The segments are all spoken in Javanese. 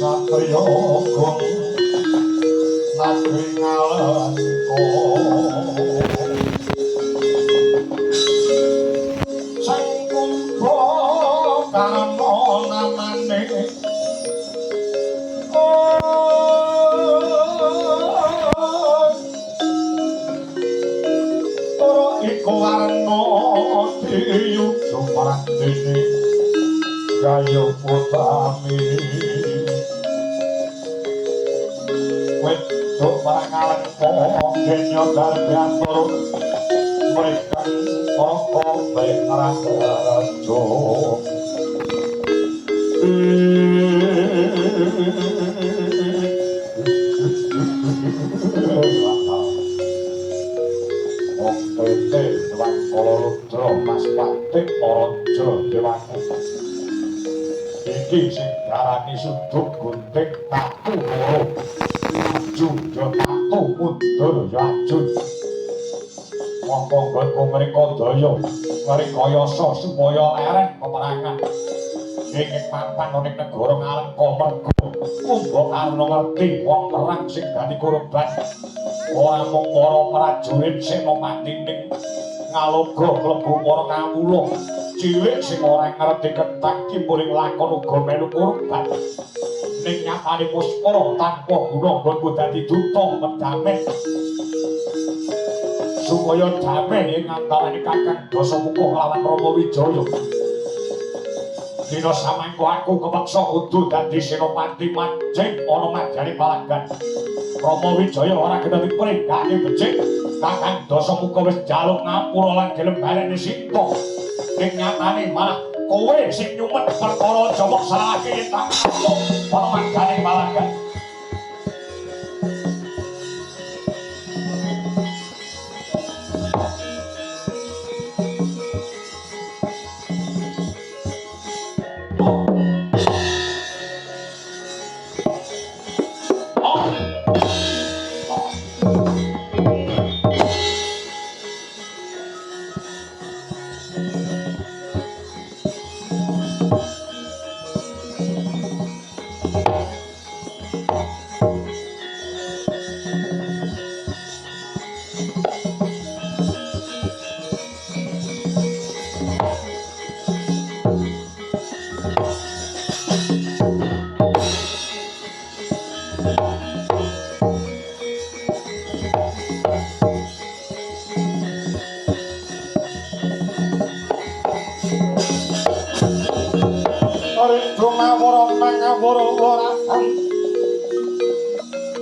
satriya gung nagri ngalengko sing kumpul kano namane iku warna diyuga marandene kaya utami wedok parangalan kenya darbiantur mereka para baik rajo Tete Dewan Kala Rudra Mas Patik Paraja Dewani iki sing diarani suduk gunting tatu loro aju ya tatu mundur ya aju monggo nggonku mriko daya ngrikayasa supaya lereng peperangan ingin mapan ning negara Ngalengka merga uga karena ngerti wong perang sing dadi korban ora mung para prajurit Senopatining ngaloga klebu para kawula cilik sing ora ngerti ketang kimpuling lakon uga melu korban ning nyatane Puspara tanpa guna nggonku dadi duta pendamai supaya damai ing antaraning Kakang Dasamuka lawan Rama Wijaya dina samangka aku kepeksa kudu dadi senopati manjing ana madyaning Palagan Rama Wijaya ora gedhe pringgake becik Kakang Dasamuka wis njaluk ngapura lan gelem baleni Sinta ning nyatane malah kowe sing nyumet perkara Jawa salahake yen tak ana madyaning Palagan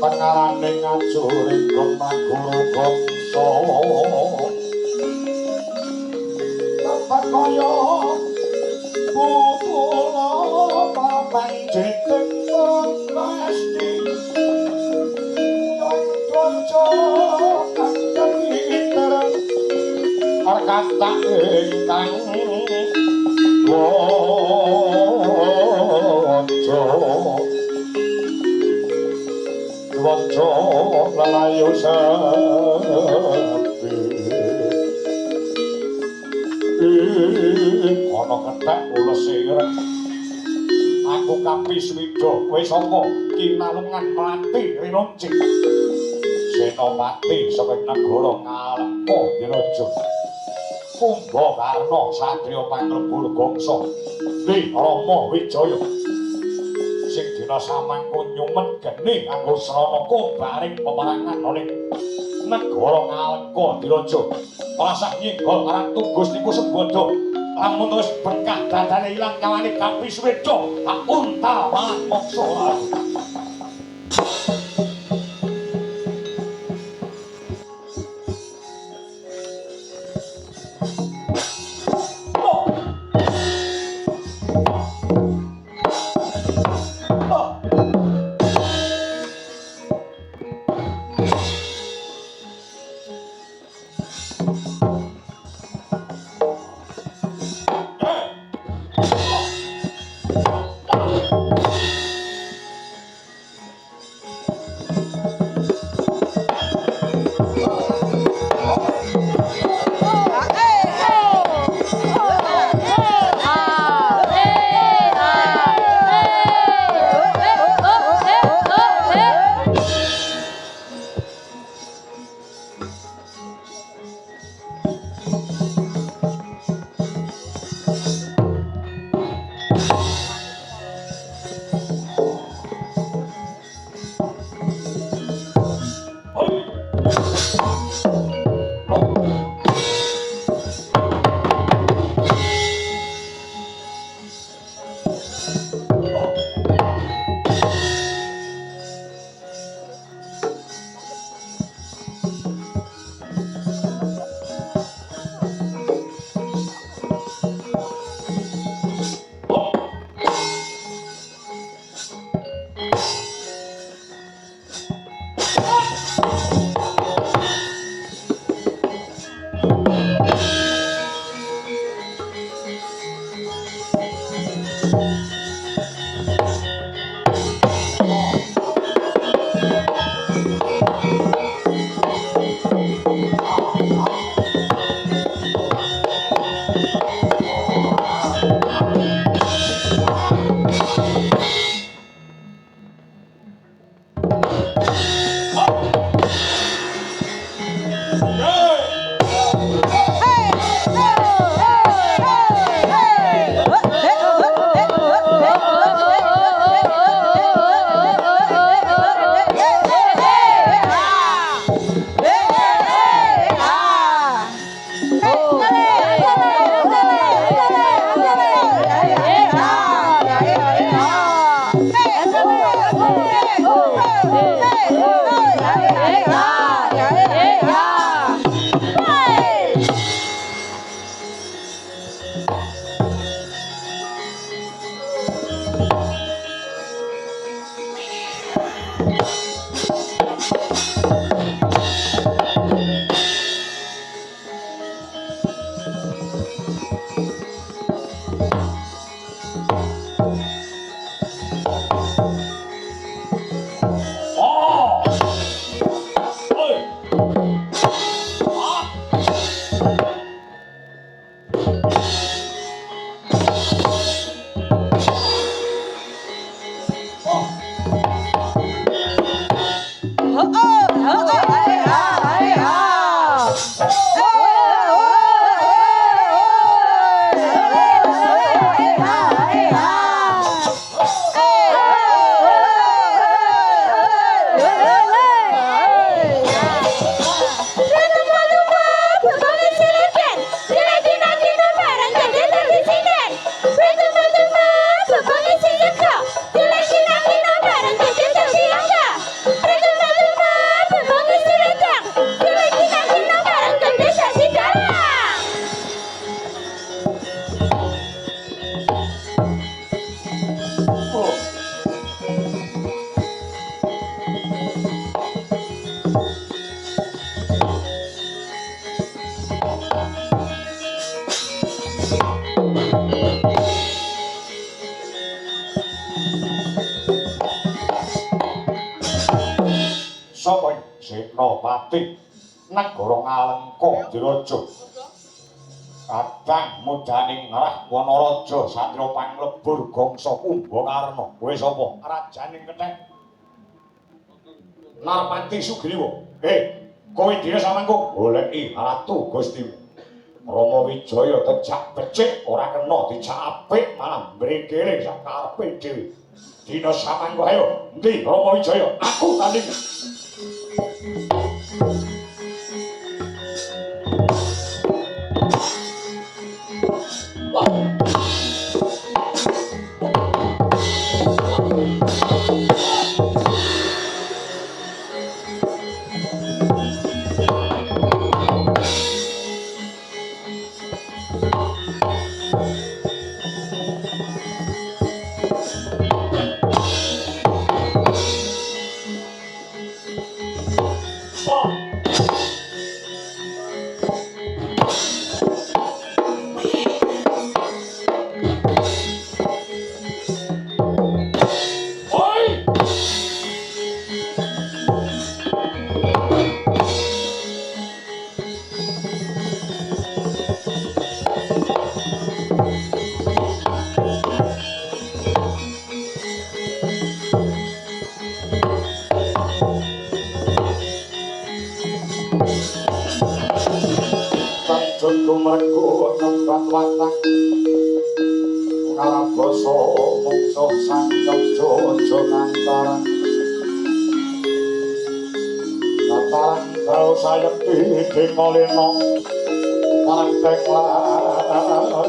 pengaraning ajuring gumaguru gongso tempat kaya bukula papanjiting pengkasti yang dojo kakakiter arkata ingkang wojo Wajo lalayu sepi ana kethek ulesir aku Kapiswida kowe sapa Kinalungan Melati Rinunci Senopati saka negara Ngalengka Diraja Kumbakarna satriya pangrebul gongsa Di Rama Wijaya sing dina samangka nyumet geni nganggo srana kobaring peperangan ning negara Ngalengka Diraja rasah nyinggal marang tugas niku sembada lamun wis berkah dadane ilang nyawane Kapiswida tak untal malah moksa Sapa Senopati Nagara Ngalengka Diraja kadang mudaning ngarah Wanaraja Satya panglebur gangsa Kumbakarna. Kowe sapa? Rajaning Kethek Narpati Sugriwa. Kowe dhewe samangko goleki ratu Gusti Rama Wijaya tejak becik ora kena dijak apik malah mrikele sak karepe dhewe. Dina samangko ayo endi Rama Wijaya aku tanding. Margo tempat watang Kalaboso mungsuh sangkep jojo kantaran Kantaran bau sayap di molino Parangtek lampus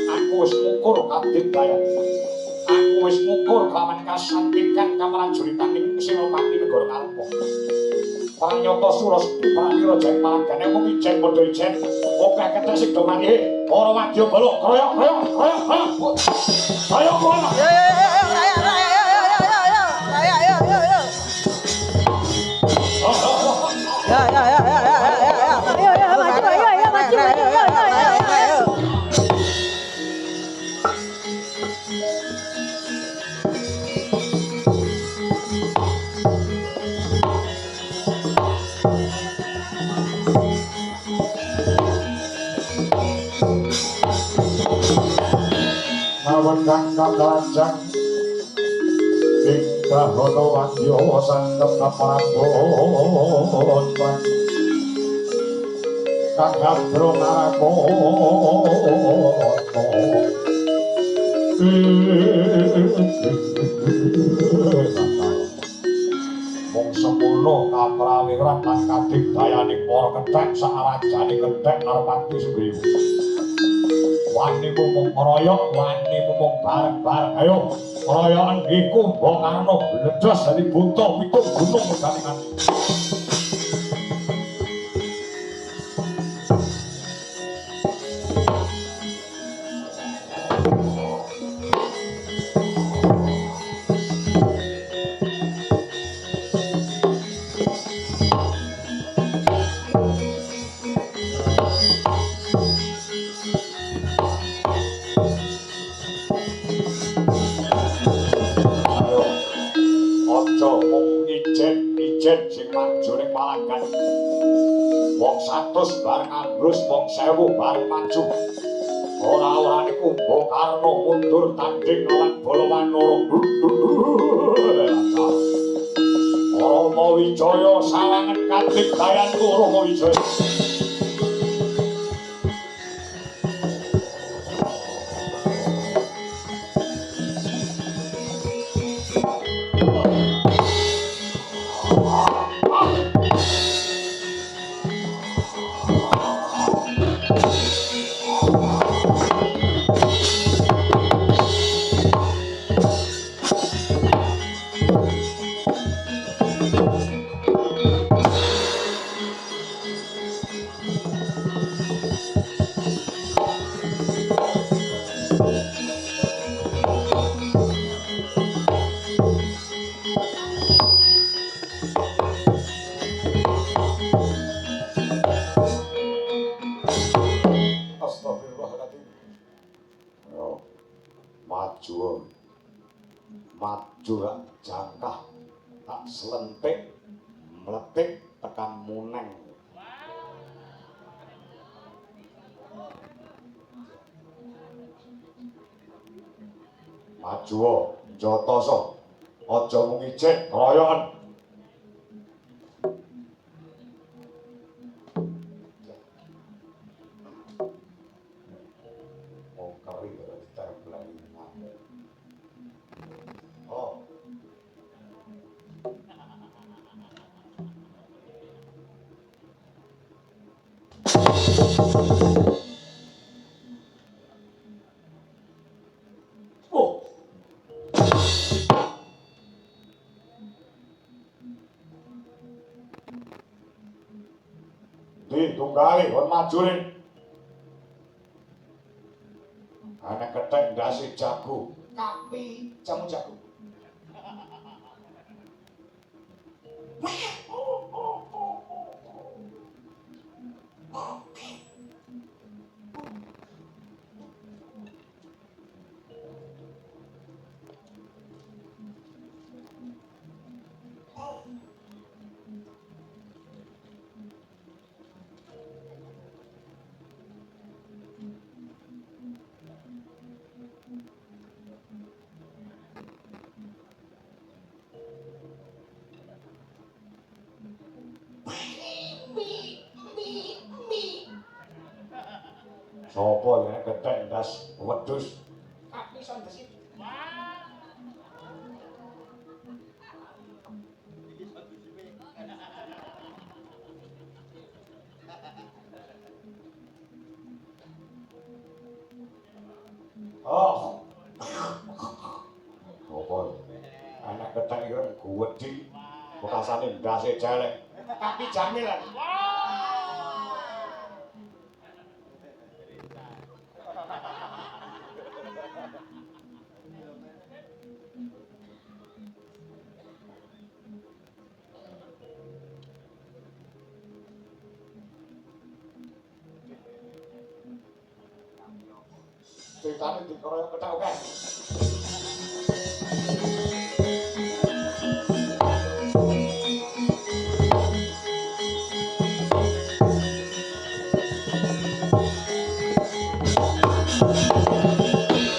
Aku wis ngukur kadidaya Aku wis ngukur kelawan kasantikan kamarajuritaning Senopati Negara Ngalengka Pranyata Surasati Pranira Jeng Malanggane mung ijen padha ijen oke ketek sing do mangke ora wadya bala kroyok ayo kono Sawendang kadrajang Ingkang Hono Wadya Sangkem Kaprabon Kakabro Narakoto Mung semono kaprawiran lan kadigdayaning para kethek saarajane kethek Narpati Sugriwa wani mumung ngeroyok, wani mumung bareng-bareng. Ayo, ngeroyokan iku mbok karno bledos dari buta pitung gunung megalingan. Sing maju ning Palanggan wong 100 bareng ambrus wong 1000 bareng maju ora-ora niku mbok karno mundur tanding lawan Balawanara Rama Wijaya sawangen kadigdayanku Rama Wijaya maju jangkah tak selentik meletik tekan muneng maju Jatasa aja mung ijik royokan tunggali hon maju ning ana kethek ndase jago kapi jamu jago Sopo ya kethek ndas wedhus kaki sandesit oh sopo anak kethek iki gedhi bekasane ndase celek tapi jamilan ceritane dikeroyok kethek oke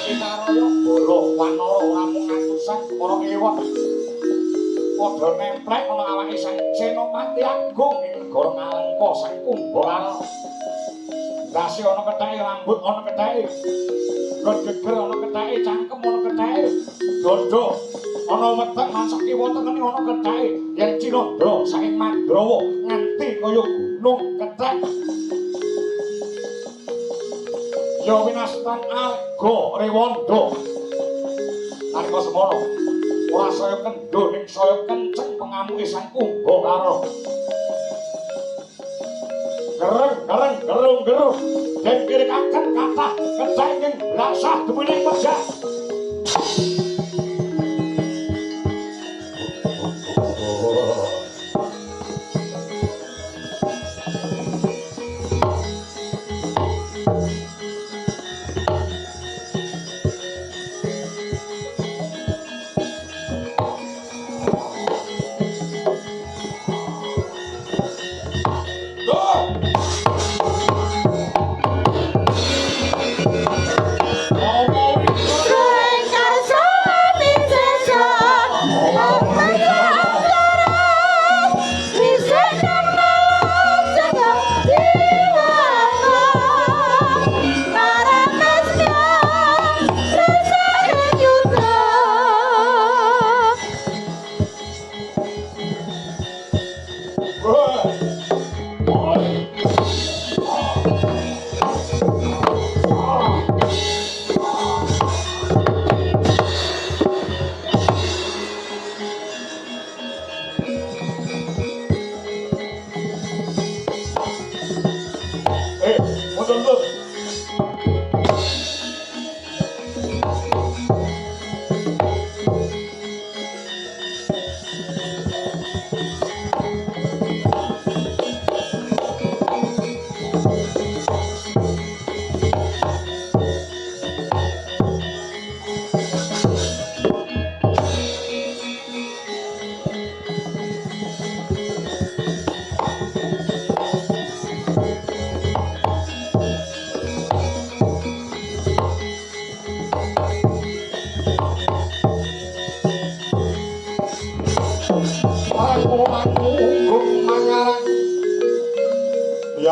kita royok Pati Agung ing negara Ngalengka sang Kumbhakara. Dasi ana ketheke, rambut ana ketheke. Geger ana ketheke, cangkem ana ketheke. Dada ana weteng lan sakiwa tengene ana ketheke. Yen Cinandra saking Mandrawa nganti kaya gunung kethek. Ya winastan Arga Rewanda. Nalika semono ora saya kendho ning saya kenceng pengamuke sang Kumbhakara. Gerung den kirikaken kathah kecenging blasah dumining pejah.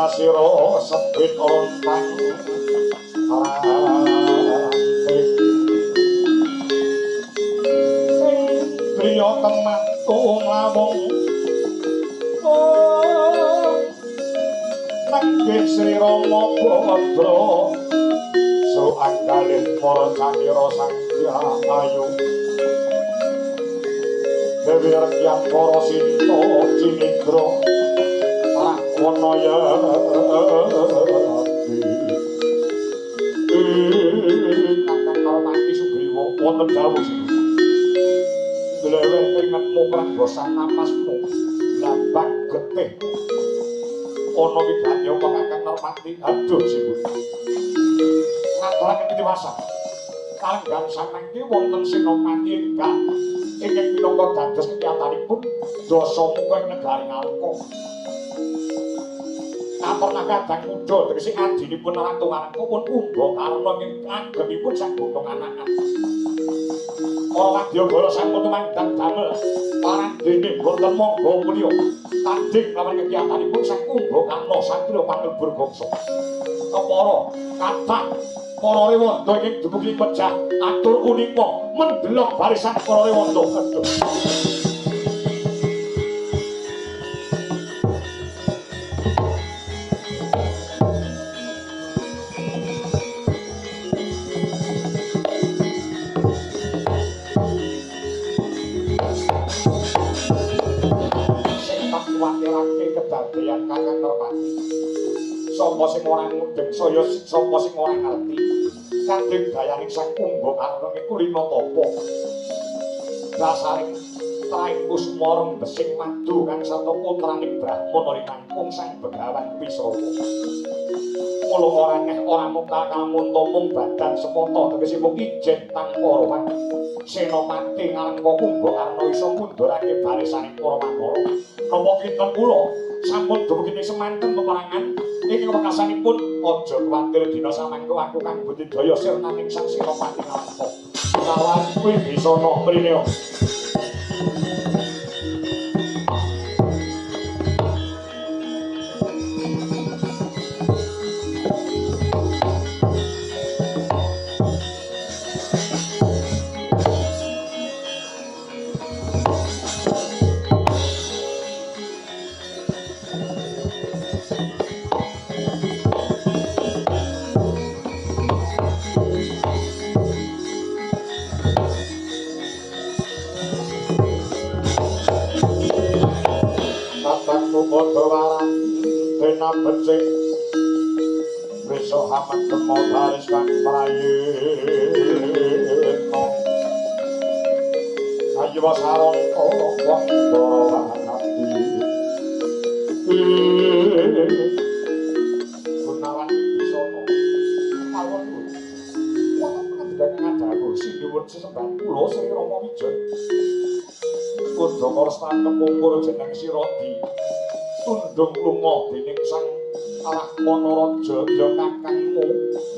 Sira sebit ontang priya tematu nglamung nangge Sri Rama Badra so anggalih para camira sang ayu Dewi Rekyat para Sinta Cinindra Wanaya kakang Normati Sugriwa wonten dawuh dleweh keringetmu pranggosan napasmu lambang getih ana wigatya kakang Normati aduh sibu ngaturaken pitiwasa kalenggan samangke wonten Senopati ingkang ingkang minangka dados kegiatanipun dasa muka ing negari Ngalengka. Pernah kadang muda tegese adinipun Ratu Ngalengka pun Kumbhakarna ing anggenipun sak gunung anakan. Para wadyabala sampun tumandang damel parandene boten mangga mulya tanding lawan kegiatanipun sak Kumbhakarna satria panglebur bangsa. Kepara kathah para rewanda ing dumugi pejah atur unika mendelok barisan para rewanda. Aduh. Kedadean kakang Normati sapa sing ora mudeng saya sapa sing ora ngerti kandheng dayaning sang Kumbhakarna iku lima tapa dasaring traing kusmareng besing madu kang sata putraning Brahmana rinangkung sang Begawan Wisrawa mula ora neh ora muka kamuntumung badan sepata tegesipun ijen tanpa roman Senopati Ngalengka Kumbhakarna isa mundurake barisaning para Mandara napa kinten kula sampun dumugi semanten peperangan ing wekasanipun aja kuwatir dina samangke aku kang budidaya sirnaning sang Senopati Ngalengka lawan kuwi bisa nok mrene becik bisa hamat kemodaris kang prayitna ayo sarong wong bawanati Gunawan Wibisana mawon wonten panjenengan dawuh sinuwun sesembahan kula Sri Rama Wijaya Udama Restani kepungkur jeneng Siradi tundung lunga dening Sang Lakmana Raja ya kakangmu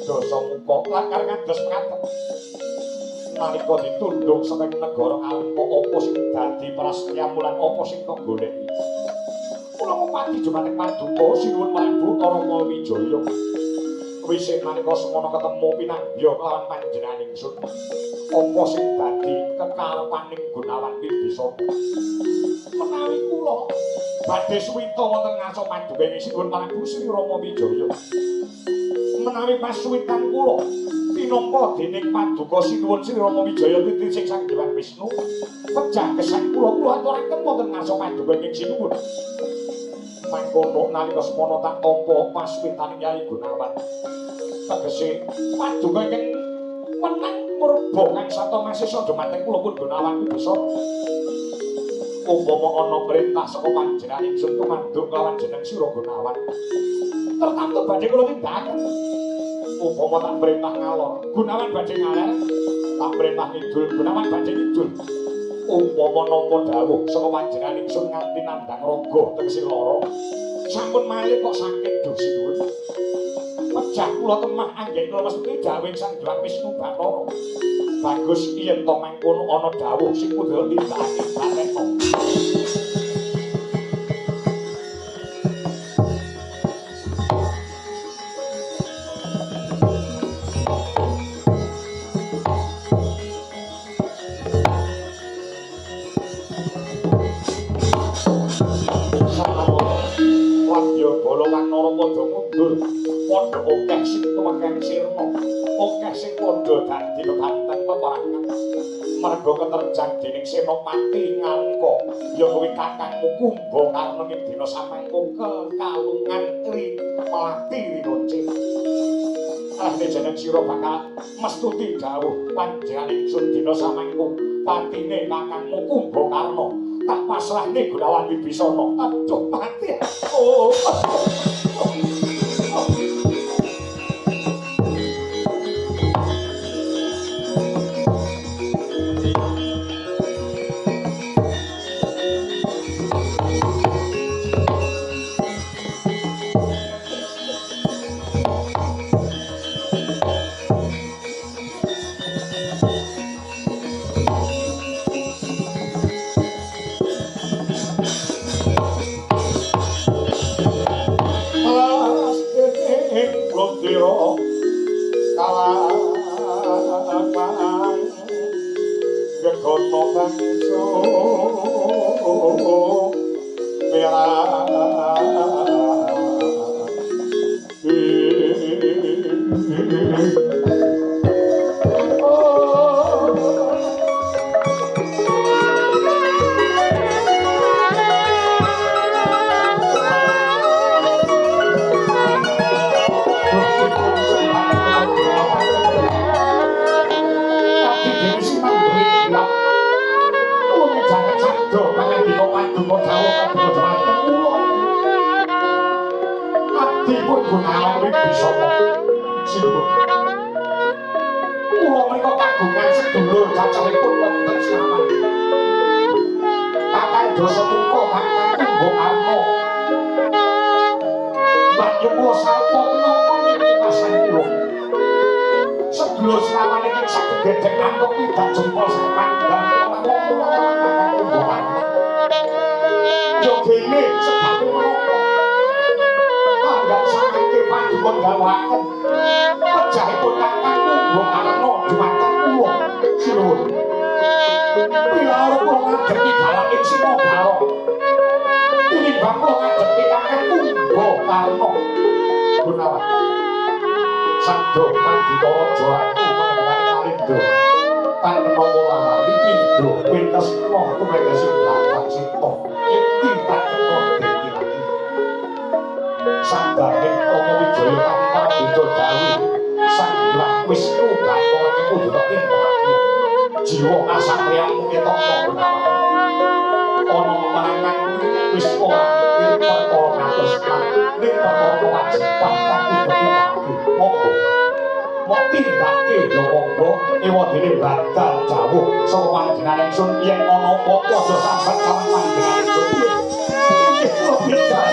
Dasamuka lakar ngantos ngaten nalika ditundung saking negara Alengka apa sing dadi prasetyamulan apa sing kok goleki kula ngupati jumaning paduka sinuwun Prabu Rama Wijaya wis nalika semono ketemu pinanggya kelawan panjenengan ingsun apa sing dadi kekarepaning Gunawan Wibisana menawi kula badhe suwita wonten ngaso paduka sinuwun Prabu Sri Rama Wijaya menawi pasuwitan kula tinampa dening paduka sinuwun Sri Rama Wijaya titi sing Sang Hyang Wisnu pejah gesang kula aturaken wonten ngaso paduka ing sinuwun mangkono nalika semana tak tampa pasuwitan Kyai Gunawan tegese paduka ing menang murba kang sata masisa dhumateng kula pun Gunawan Wibisana umpama ana perintah saka panjenengan ingsun tumandung kelawan jeneng Sira Gunawan tertamtu badhe kula tindakaken umpama tak perintah ngalor Gunawan badhe ngaler tak perintah ngidul Gunawan badhe ngidul umpama nampa dawuh saka panjenengan ingsun nganti nandhang raga tegese lara sampun malih kok sakit dosinuwun pejah kula temah anggen kula mesti dawuh Sang Hyang Wisnu Bathara bagus yen to mangkono ana dawuh sing kudu ditindakake bareno padha mundur padha akeh sing tuwekeng sirna akeh sing padha dadi kebanten peperangan merga keterjang dening Senopati Ngalengka ya kuwi kakangmu Kumbakarna ing dina samangka kekalungan ri melati rinonce ahne jeneng sira bakal mestuti dawuh panjenengan ingsun dina samangka patine kakangmu Kumbakarna tak pasrahne Gunawan Wibisana aduh mati oh Rama Wijaya kang Prabuda Dawi sang Hyang Wisnu Bathara kudu tindakake jiwa kasatriyamu ketara Gunawan ana perangan wis ora mikir perkara katresnan ning perkara kewajiban kang kudu tindakake monggo mok tindake ya monggo ewadene badal jawuh saka panjenengan ingsun yen ana apa aja sambat kawon panjenengan ingsun nggih kula bicara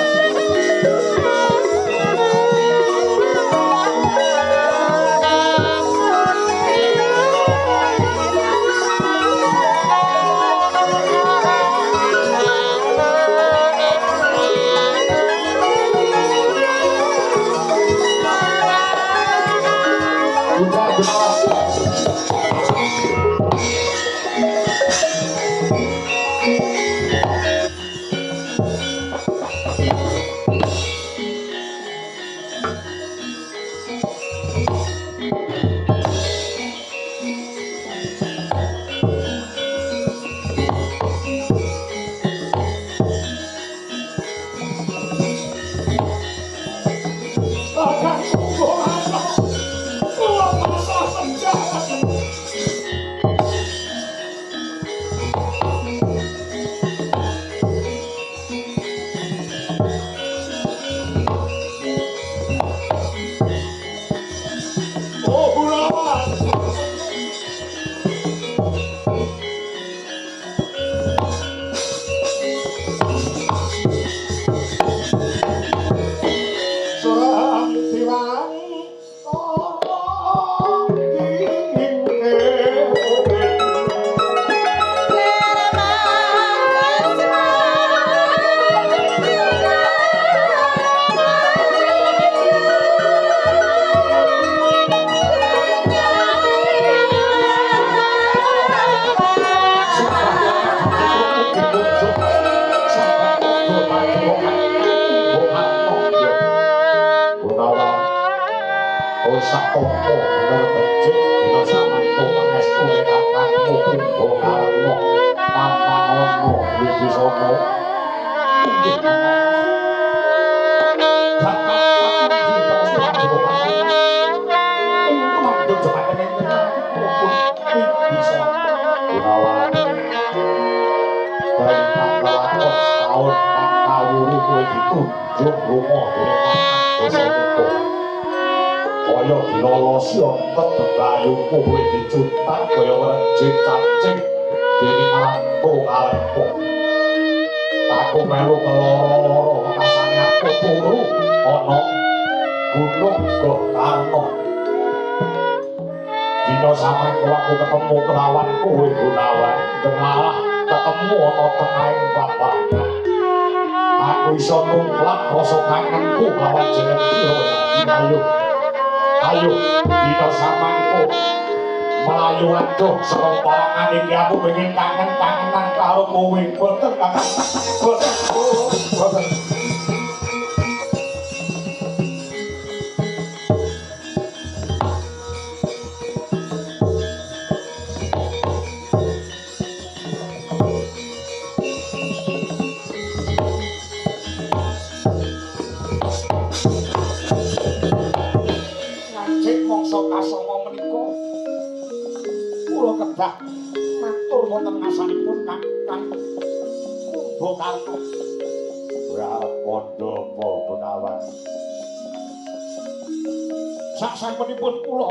Sasampunipun kula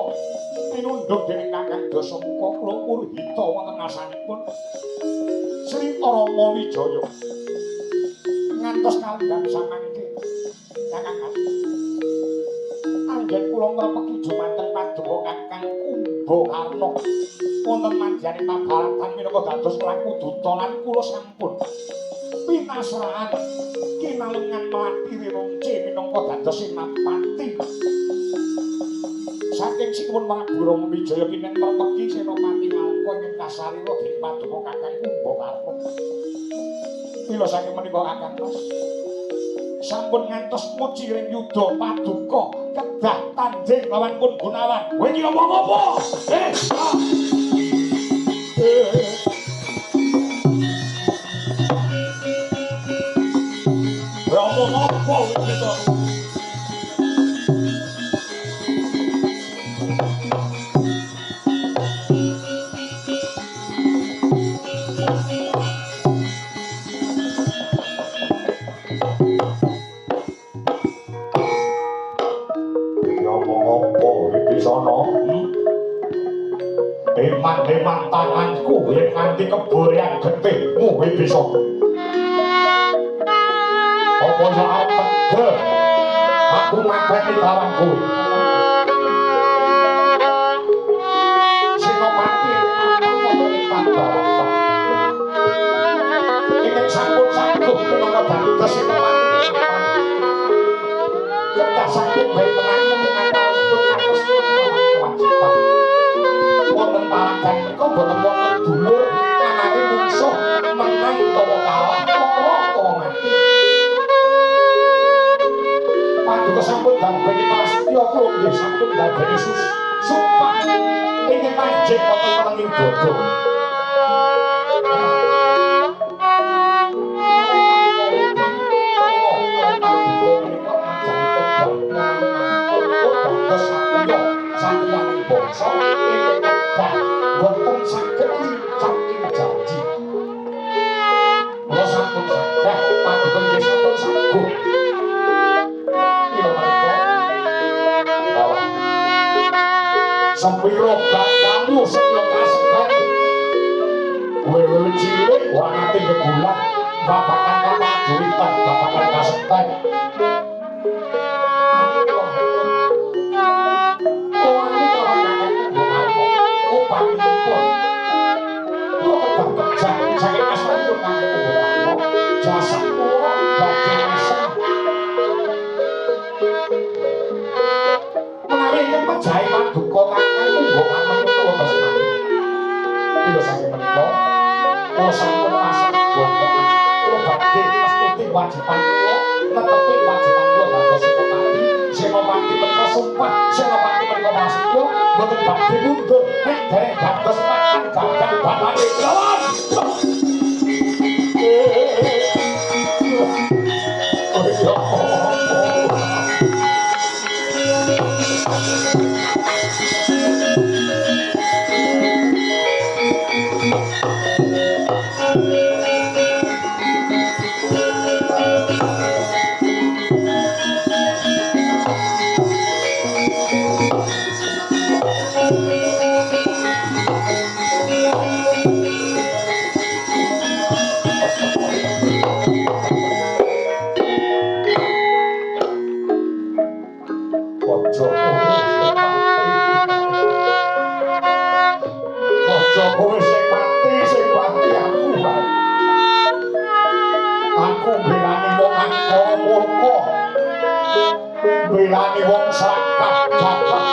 pinundhuk dening Kakang Dasamuka kula purhita wonten ngasanipun Sri Rama Wijaya ngantos kalenggan samangke Kakang anggen kula ngrepeki jumanten paduka Kakang Kumbakarna wonten manjane Mahabharatan minangka dados laku duta lan kula sampun pinasrahan kinalungan melatiri ronce minangka dados senapati saking sikipun Prabu Rama Wijaya pinten merpeki senopati nalika ing kasarira dening paduka Kakang Kumbakarna. Mila saking menika Kakang Mas sampun ngantos muciring yuda paduka kedah tanjing lawan pun Gunawan. Kowe iki ngomong apa? Rama apa iki to? preman tanganku yang nganti keborean getihmu bisa apa yo arep tegel aku mateni lawan kowe Senopati aku ngomongin Pandhawa ini sampun sanggup minangka dados Senopati kedah sanggup bae tenang mengatosipun ngatos kewajiban wonten paragan menika boten wonten dulur ananging mungsuh menang utawa kalah lara utawa mati paduka sampun damel prasetya kula nggih sampun dadeni sumpah ingin manjing wonten telenging dodo Satyaning bangsa ingkang kedah boten saged lincah janji. Kula sampun saged paduka nggih sampun sanggup. Iya menika. Bawa. Sampira kamu setya kasebat. Wewe cilik wanati kegulat babakan kamajuritan babakan kasebat. Wajiban kula netepi wajiban kula dados Senopati Senopati menika sumpah Senopati menika prasetya boten badhe mundur nek dereng dados makan gagal bapake lawan Bilani wong sakah jakak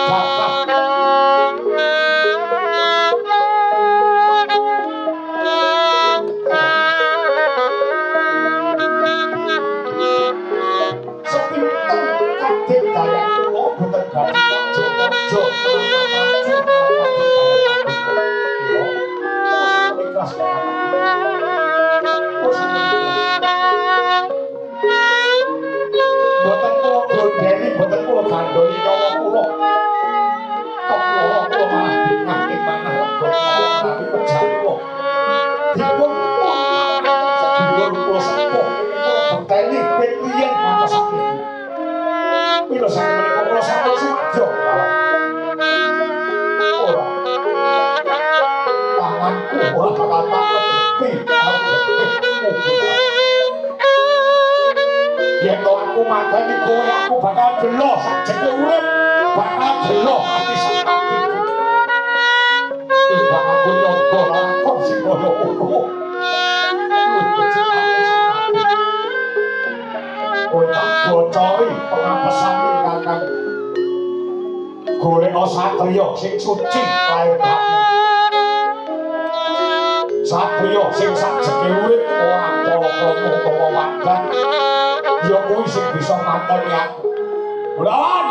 sepinten kadek dayak kula boten badhe ojo boten kula gandoli nyawa kula kepala kula malah dingake manah lega nami pejah kula dipun sedulur kula sepuh kula berteni pengliyen ngantos sakit pila saking menika kula sampun sumadyo ora tanganku ora bakal yen aku madani kowe aku bakal gelo sajeke urip bakal gelo ati sakake timbang aku nyoba lakon sing kaya ngono kowe tak bocori pengapesan kakang golek satriya sing suci lair batin satriya sing sajeke urip ora apa-apa utawa wadah ya kuwi sing bisa mateni aku. Lawan.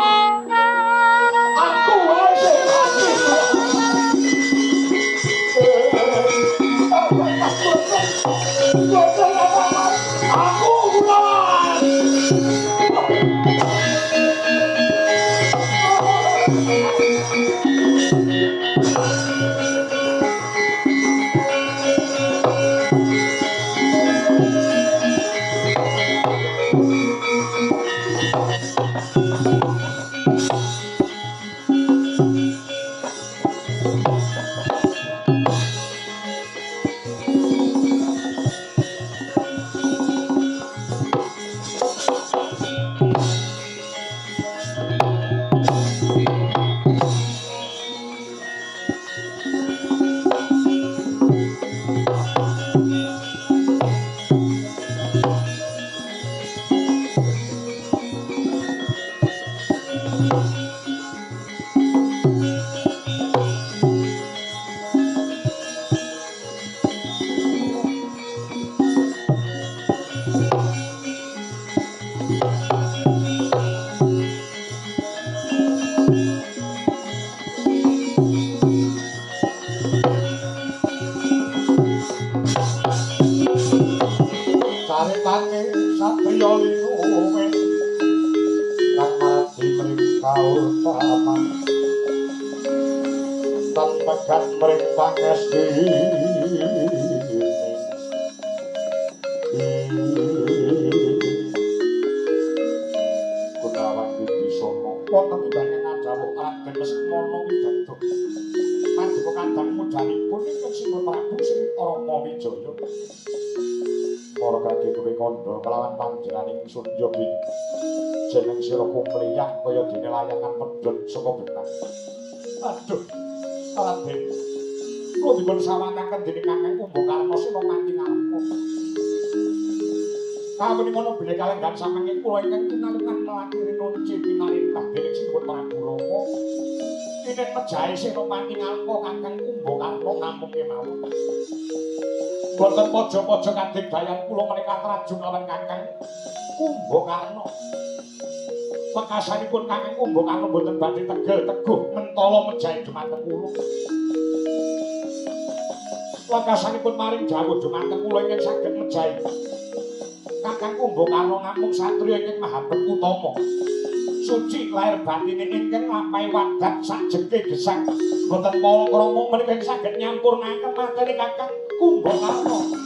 Aku wae sing mati. Aku lawan. sange satriya linuwe kang mati mring kautaman tan megat mring pangesti Gunawan Wibisana wonten tibane ngadawu Raden Lesmana Widanto Mandika kandhang mudhanipun ingkang Sinten Prabu Sri Rama Wijaya para kaki kowe kandha kelawan panjenenganing Surya Bin jeneng sira kumliyah kaya dene layangan medhot saka benang aduh Raden kula dipun sawanaken dening Kakang Kumbakarna Sena kanthi ngalem Kaweningana bilih kalenggan samangke kula ingkang kinalungan melakiri nunci pinarintah dening Sinten Prabu Rama inen mejahe Senopati ngalengka Kakang Kumbakarna namung kemawon boten pojo-pojo kadigdayan kula menika traju kalawan Kakang Kumbakarna mekasanipun Kakang Kumbakarna boten badhe tegel teguh mentala mejahe dhumateng kula wekasanipun maring dawuh dhumateng kula ingkang saged mejahi Kakang Kumbakarna namung satriya ingkang mahabet utama suci lair batine ingkang lampahi wadat sajengke gesang boten palakrama menika saged nyampurnaken materi Kakang Kumbakarna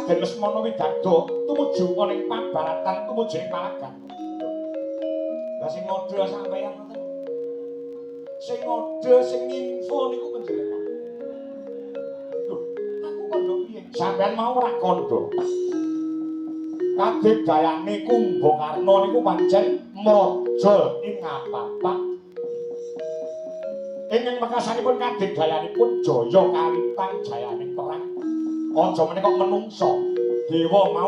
Raden Lesmana Widanto tumuju ana ing pambaratan tumuju ing Palagan. Lah sing ngodha sampeyan ngoten. Sing ngodha sing info niku panjenengan. Lho, aku kandha piye? Sampeyan mau ora kandha. Kadigdayane Kumbakarna niku pancen mraja ing ngapapak. Ingkang mekasanipun kadigdayanipun jaya kalintang jayaning perang. Aja menika menungso dewa mau